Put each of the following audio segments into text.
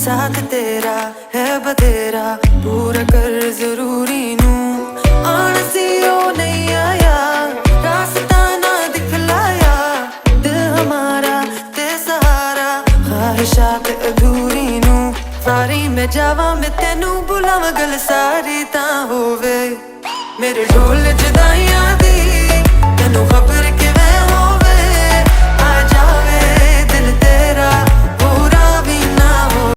साथ तेरा है बतेरा पूरा कर जरूरी नू आलसी ओ नहीं आया रास्ता ना दिखलाया दिल हमारा ते सहारा ख्वाहिशात अधूरी नू सारी मैं जावा मैं तेनू बुलावा गल सारी ता होवे मेरे ढोल जुदाइयां दी तेनू खबर किवें होवे आ जावे दिल तेरा पूरा भी ना हो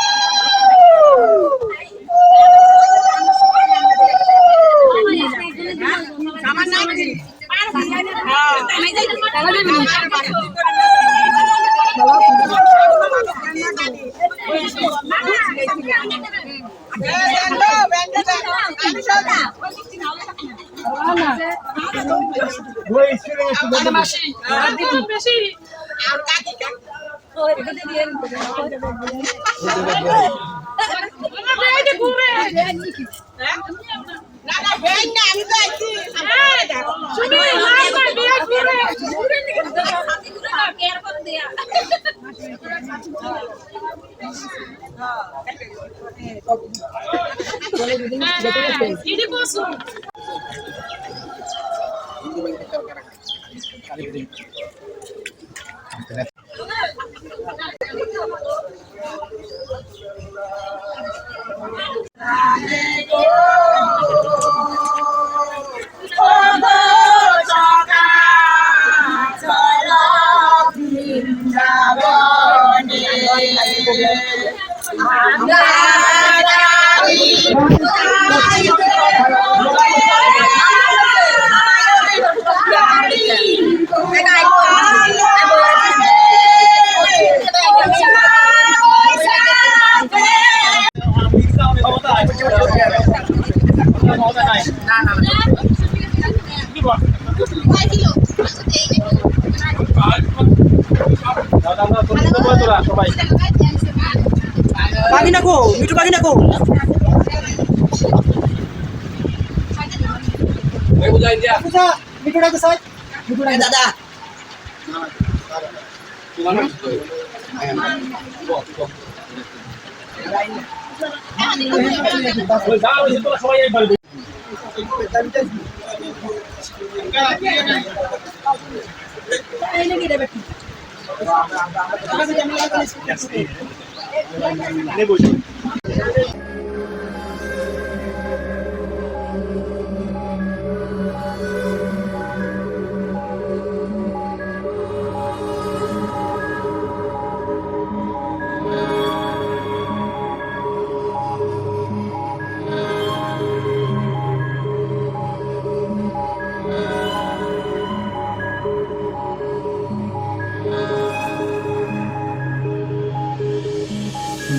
Pagi nak ko, mitu pagi nak ko. May bujayin dia. Apa sah? Mitu dah kesat. Mitu dah dada. Gimana?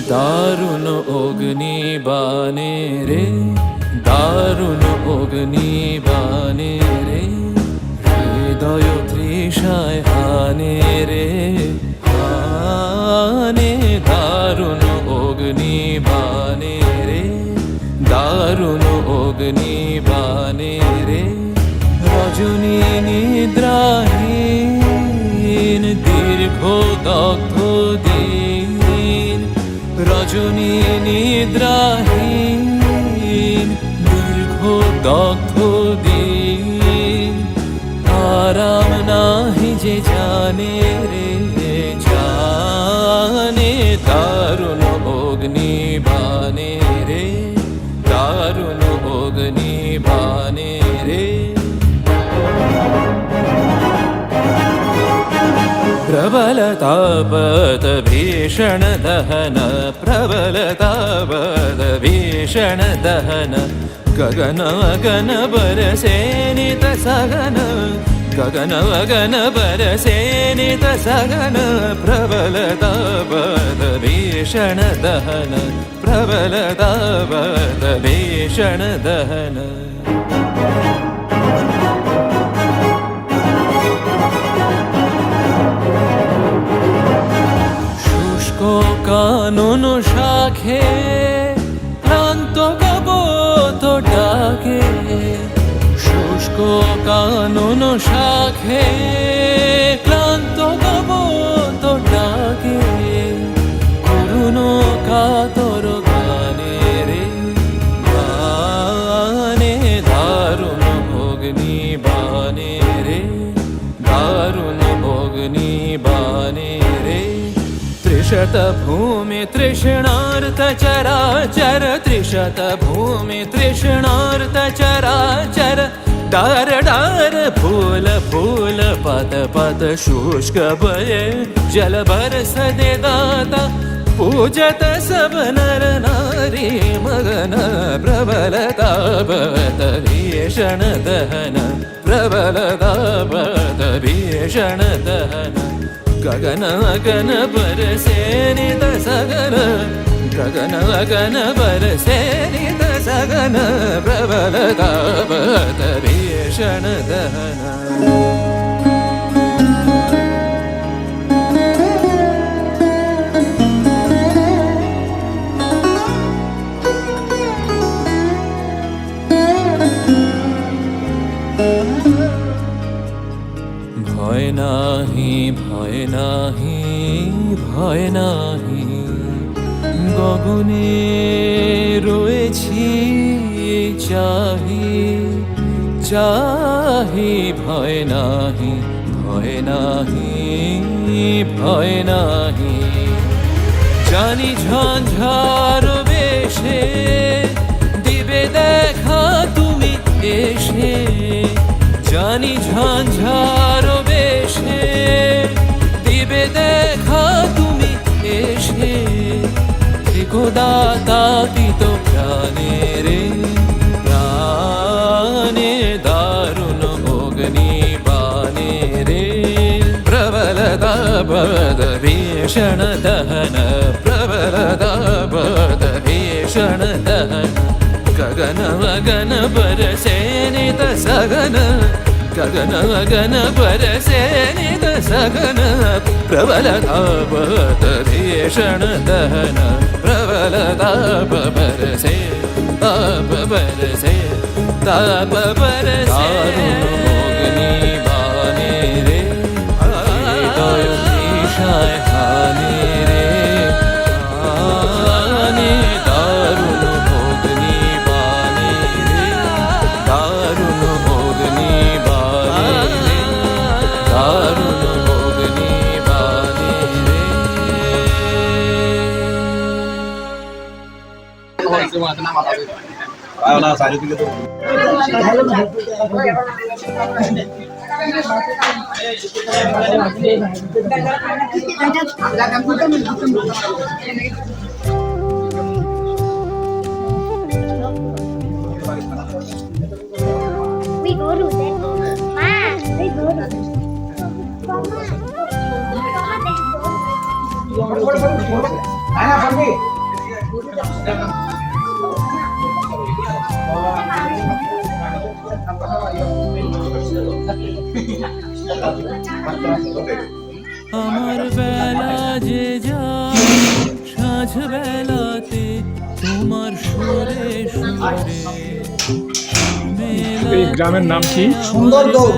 দারুণ অগ্নি বানে রে দারুণ অগ্নি বানে রে হৃদয় তৃষায় হানে রে হানে দারুণ অগ্নি বানে রে দারুণ অগ্নি বানে রে রজনী নিদ্রাহীন দীর্ঘ দগ্ধ দিন রজনী নিদ্রাহীন দীর্ঘ দগ্ধ দিন আরাম নাহি যে জানে রে জানে দারুণ অগ্নি বানে রে দারুণ অগ্নি বানে রে प्रबलतापत भीषण दहन प्रबलतापत भीषण दहन गगन अगन बरसेनित सगन गगन अगन बरसेनित सगन प्रबलतापत भीषण दहन प्रबलतापत भीषण दहन কানন শাখে ক্লান্ত কবত ডাকে শুষ্ক কানন শাখে ক্লান্ত কবত ডাকে করুণ কাতর বানে রে দারুণ অগ্নি বানে রে त्रिशत भूमि तृष्णार्थ चराचर त्रिशत भूमि तृष्णार्थ चराचर डार डार फूल फूल पत पत शुष्क भये जल बरस दे दाता पूजत सब नर नारी मगन प्रबलता भवत भीषण दहन प्रबलता भवत भीषण दहन गगन गगन बरसे नित सगन गगन गगन बरसे नित सगन प्रबलता भवत भीषण दहन ভয় নাহি ভয় নাহি ভয় নাহি গগনে রয়েছি চাহি চাহি ভয় নাহি ভয় নাহি ভয় নাহি জানি ঝঞ্ঝার বেশে দিবে দেখা তুমি এসে জানি ঝঞ্ঝার বেশে দিবে দেখা তুমি এসে দাতা দিত প্রাণে রে প্রাণে দারুণ অগ্নি বানে রে প্রবলতা ভবত ভীষণ দহন প্রবলতা ভবত ভীষণ দহन गगन गगन बरसे नित सगन गगन गगन बरसे नित सगन प्रबलता भवत भीषण दहन प्रबलता बरसे ताप बरसे ताप बरसे अग्नि बाने रे निशाय हाने रे आने दारुण अग्नि बाने रे दारुण अग्नि बाने रे दारुण अग्नि बाने रे We go to that. Ma, we go to that. Mama, আমার বেলা যে যায় সাঁঝ বেলাতে তোমার সুরে সুরে এই গ্রামের নাম কি? সুন্দর দৌড়।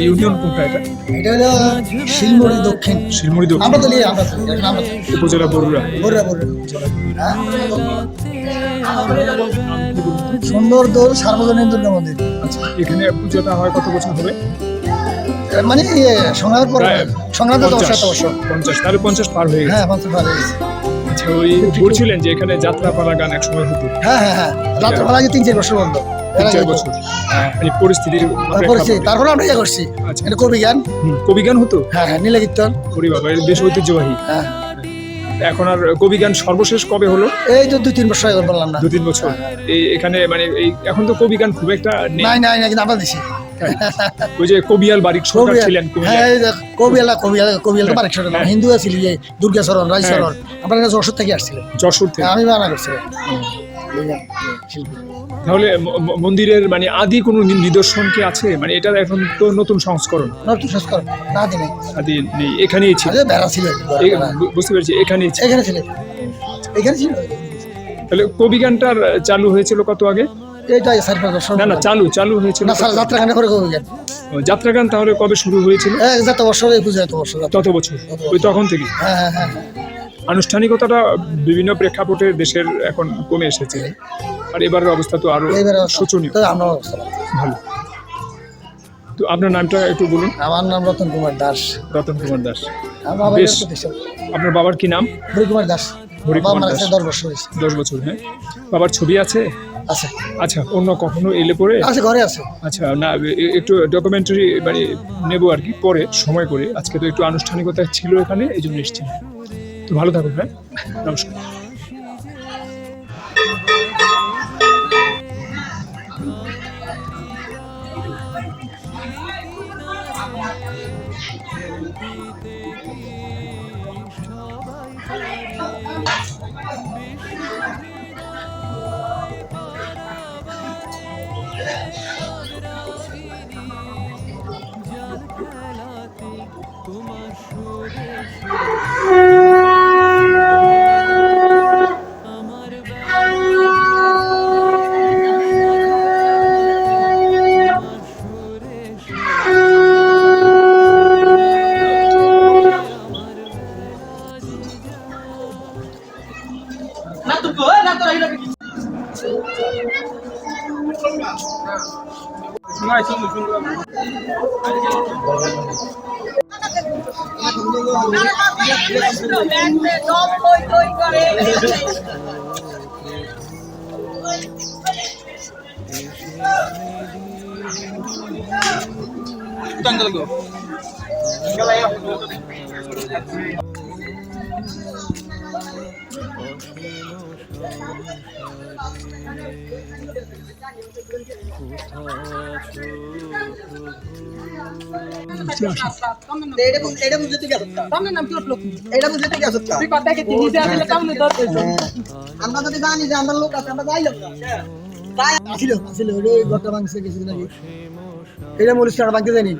ইউনিয়ন কোনটা এটা? এটা হলো শিলমুড়ি দক্ষিণ। শিলমুড়ি দক্ষিণ আমরা তো নিয়ে আমরা তো এখন আমরা উপজেলা বরুড়া। বরুড়া বরুড়া। সুন্দর দৌড় সার্বজনীন দুর্গা মন্দির। আচ্ছা, এখানে পূজাটা হয় কত বছর হবে? মানে সংগ্রামের পরে সংগ্রাম তো 50, তাহলে 50 পার হয়ে গেছে। হ্যাঁ 50 পার হয়ে গেছে। আচ্ছা, ওই বলছিলেন যে এখানে যাত্রাপালা গান এক সময় হতো। হ্যাঁ হ্যাঁ হ্যাঁ যাত্রাপালা আগে 3-4 বছর বন্ধ। 3-4 বছর। হ্যাঁ, এই পরিস্থিতির তারপরে আমরা ইয়ে করছি। আচ্ছা, এটা কবি গান। কবি গান হতো? হ্যাঁ হ্যাঁ নীলা কীর্তন। ওরে বাবা, এর বেশ ঐতিহ্যবাহী। হ্যাঁ এখন আর কবি গান সর্বশেষ কবে হলো? এই তো 2-3 বছর আগে বললাম না। 2-3 বছর। এই এখানে মানে এই এখন তো কবি গান খুব একটা নেই। নাই কিন্তু আমরা দিছি। ওই যে কবিয়াল বারিক সরকার ছিলেন কুমিল্লায়। হ্যাঁ কবিয়াল তো বারিক সরকার হিন্দু ছিল যে দুর্গাচরণ রায়চরণ। আমরা যশোর থেকে আসছিলাম। যশোর থেকে? আমি বানা করছিলাম। তাহলে মন্দিরের মানে আদি কোনো নিদর্শন কি আছে? মানে এটা এখন তো নতুন সংস্করণ। নতুন সংস্করণ না আদি নেই। আদি নেই, এখানেই ছিল। বেড়া ছিল। বুঝতে পেরেছি, এখানেই ছিল। এখানে ছিল। তাহলে কবি গানটার চালু হয়েছিল কত আগে? এইটা 4-5 বছর। না চালু হয়েছিল না স্যার, যাত্রা গানে করে কবি গান। যাত্রা গান তাহলে কবে শুরু হয়েছিল? যত বছর এই পূজা তত বছর। ওই তখন থেকে? হ্যাঁ হ্যাঁ হ্যাঁ। আনুষ্ঠানিকতাটা বিভিন্ন প্রেক্ষাপটে দেশের এখন কমে এসেছে, আর এবারের অবস্থা তো আরো শোচনীয়। আমরা অবস্থা ভালো। তো আপনার নামটা একটু বলুন। আমার নাম রতন কুমার দাস। রতন কুমার দাস। আমার বাবার বেশ। প্রতিষ্ঠান আপনার বাবার কি নাম? হরি কুমার দাস। হরি বাবা কুমার মারা দাস। গেছে 10 বছর হয়েছে। 10 বছর, হ্যাঁ। বাবার ছবি আছে? আছে আচ্ছা, অন্য কখনো এলে পরে? আছে, ঘরে আছে। আচ্ছা, না একটু ডকুমেন্টারি মানে নেবো আর কি, পরে সময় করে। আজকে তো একটু আনুষ্ঠানিকতা ছিল এখানে, এই জন্য এসেছি। তো ভালো থাকুন, হ্যাঁ, নমস্কার। তোমার সুরে আমার আমরা যদি জানি যে আমরা লোক আছে, আমরা যাইলাম না। ছিল ওই ঘরটা ভাঙছে কিছুদিন আগে। এটা মরিস্টার ভাঙতে জানি।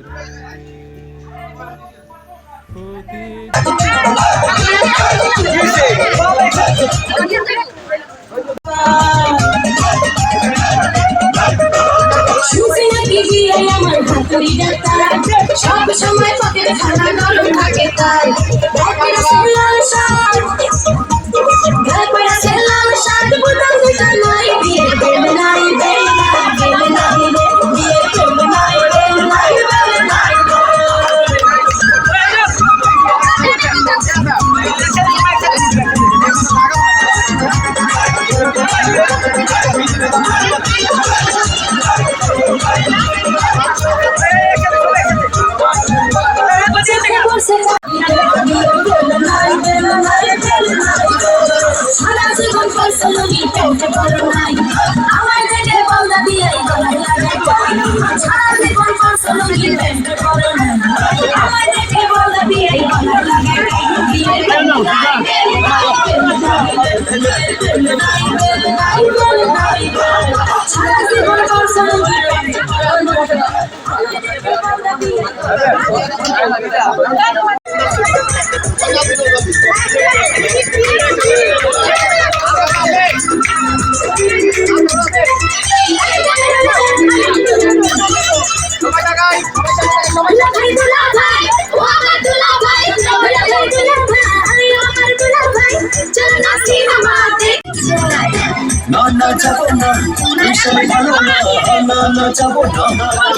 সব সময় পকেটে খানা গরম থাকে তাই লাল শাক লাল শাক বুতাম দুটা নাই দিয়ে বেল নাই বেল নাই বেল নাই দিয়ে বেল নাই বেল নাই বেল নাই সারা জীবন ফসল পেটে বড় নাই আমার থেকে বলদা দিয়ে গলায় লাগে সারা জীবন ফসল পেটে বড় নাই আমার থেকে বলদা দিয়ে গলায় লাগে সারা জীবন ফসল পেটে বড় না যাবো না, বিশাল ভালো না, না যাবো না,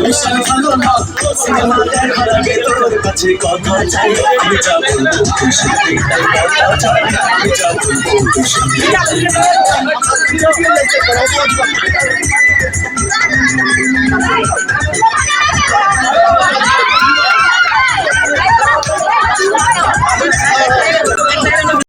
বিশাল ভালো না, সিনেমা দেখার আগে তোর কাছে কথা চাই, আমি যাবো তোর সাথে কথা চাই, আমি যাবো তোর সাথে।